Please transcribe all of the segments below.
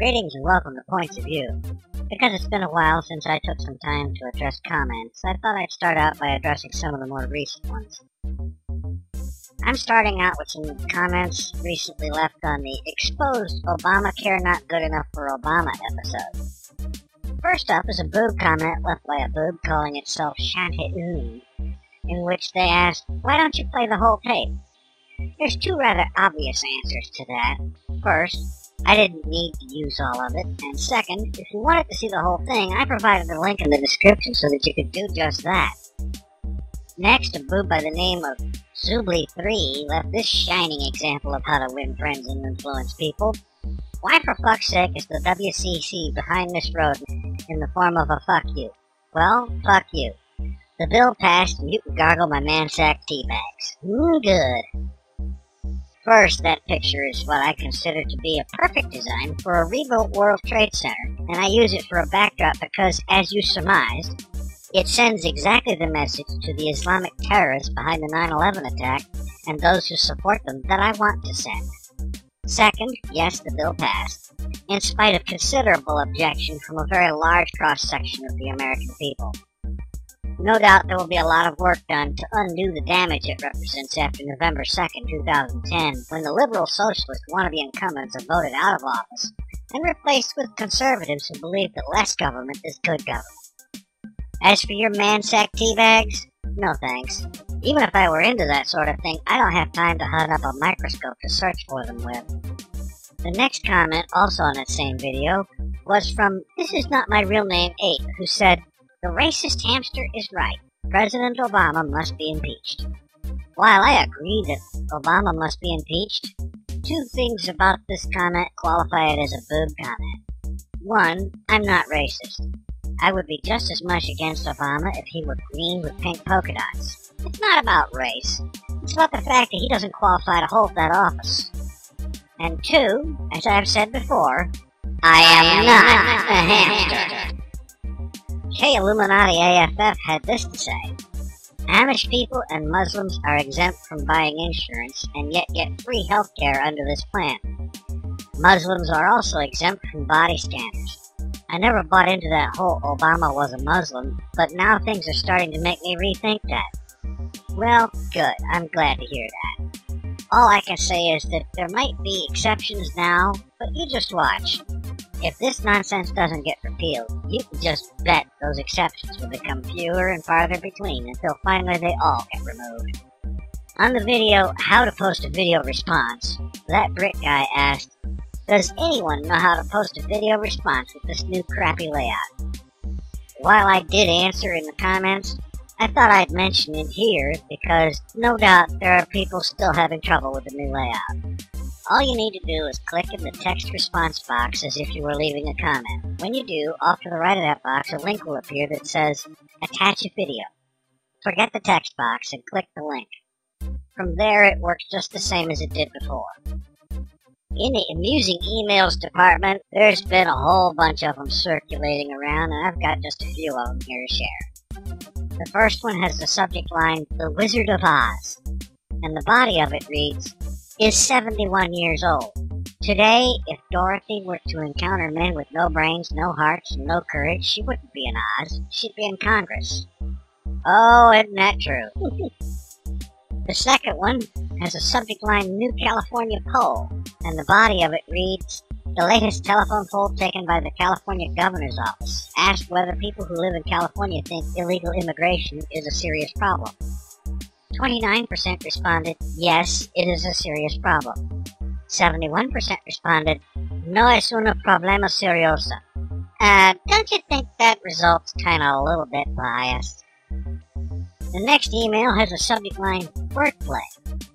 Greetings and welcome to Points of View. Because it's been a while since I took some time to address comments, I thought I'd start out by addressing some of the more recent ones. I'm starting out with some comments recently left on the exposed Obamacare not good enough for Obama episode. First up is a Boob comment left by a Boob calling itself Shantaoon, in which they asked, why don't you play the whole tape? There's two rather obvious answers to that. First, I didn't need to use all of it, and second, if you wanted to see the whole thing, I provided a link in the description so that you could do just that. Next, a Boob by the name of Zubly3 left this shining example of how to win friends and influence people. Why for fuck's sake is the WCC behind this road in the form of a fuck you? Well, fuck you. The bill passed and you can gargle my Mansack tea bags. Good. First, that picture is what I consider to be a perfect design for a rebuilt World Trade Center, and I use it for a backdrop because, as you surmised, it sends exactly the message to the Islamic terrorists behind the 9/11 attack and those who support them that I want to send. Second, yes, the bill passed, in spite of considerable objection from a very large cross-section of the American people. No doubt there will be a lot of work done to undo the damage it represents after November 2nd, 2010, when the liberal socialist wannabe incumbents are voted out of office and replaced with conservatives who believe that less government is good government. As for your Mansack tea bags, no thanks. Even if I were into that sort of thing, I don't have time to hunt up a microscope to search for them with. The next comment, also on that same video, was from This Is Not My Real Name 8, who said, the racist hamster is right. President Obama must be impeached. While I agree that Obama must be impeached, two things about this comment qualify it as a Boob comment. One, I'm not racist. I would be just as much against Obama if he were green with pink polka dots. It's not about race. It's about the fact that he doesn't qualify to hold that office. And two, as I've said before, I am not a hamster. Hey, Illuminati AFF had this to say. Amish people and Muslims are exempt from buying insurance and yet get free healthcare under this plan. Muslims are also exempt from body scanners. I never bought into that whole Obama was a Muslim, but now things are starting to make me rethink that. Well, good. I'm glad to hear that. All I can say is that there might be exceptions now, but you just watch. If this nonsense doesn't get repealed, you can just bet those exceptions will become fewer and farther between until finally they all get removed. On the video, How to Post a Video Response, that Brit guy asked, does anyone know how to post a video response with this new crappy layout? While I did answer in the comments, I thought I'd mention it here because no doubt there are people still having trouble with the new layout. All you need to do is click in the text response box as if you were leaving a comment. When you do, off to the right of that box, a link will appear that says, attach a video. Forget the text box and click the link. From there, it works just the same as it did before. In the amusing emails department, there's been a whole bunch of them circulating around, and I've got just a few of them here to share. The first one has the subject line, The Wizard of Oz, and the body of it reads, is 71 years old. Today, if Dorothy were to encounter men with no brains, no hearts, and no courage, she wouldn't be in Oz. She'd be in Congress. Oh, isn't that true? The second one has a subject line, New California Poll, and the body of it reads, the latest telephone poll taken by the California Governor's Office asked whether people who live in California think illegal immigration is a serious problem. 29% responded, yes, it is a serious problem. 71% responded, no es un problema serioso. Don't you think that result's kind of a little bit biased? The next email has a subject line, wordplay,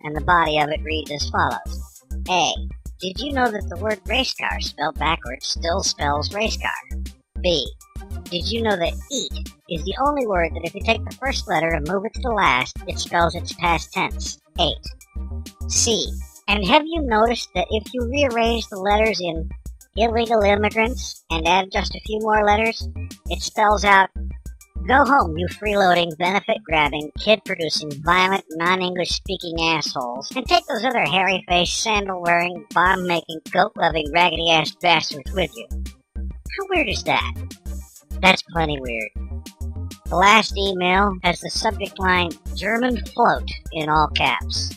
and the body of it reads as follows. A. Did you know that the word race car spelled backwards still spells race car? B. Did you know that eat is the only word that if you take the first letter and move it to the last, it spells its past tense, ate? C. And have you noticed that if you rearrange the letters in illegal immigrants and add just a few more letters, it spells out Go home, you freeloading, benefit-grabbing, kid-producing, violent, non-English speaking assholes, and take those other hairy-faced, sandal-wearing, bomb-making, goat-loving, raggedy-ass bastards with you. How weird is that? That's plenty weird. The last email has the subject line, German float, in all caps.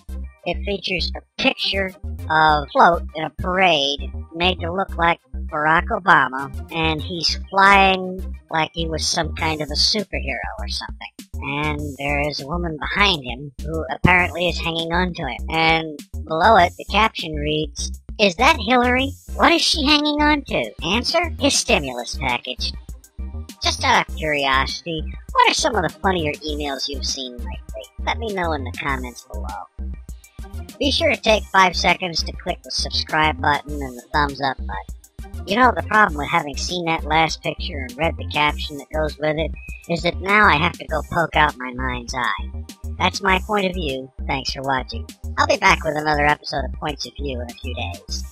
It features a picture of float in a parade made to look like Barack Obama, and he's flying like he was some kind of a superhero or something. And there is a woman behind him who apparently is hanging on to him. And below it, the caption reads, "Is that Hillary? What is she hanging on to? Answer, his stimulus package." Just out of curiosity, what are some of the funnier emails you've seen lately? Let me know in the comments below. Be sure to take 5 seconds to click the subscribe button and the thumbs up button. You know, the problem with having seen that last picture and read the caption that goes with it is that now I have to go poke out my mind's eye. That's my point of view. Thanks for watching. I'll be back with another episode of Points of View in a few days.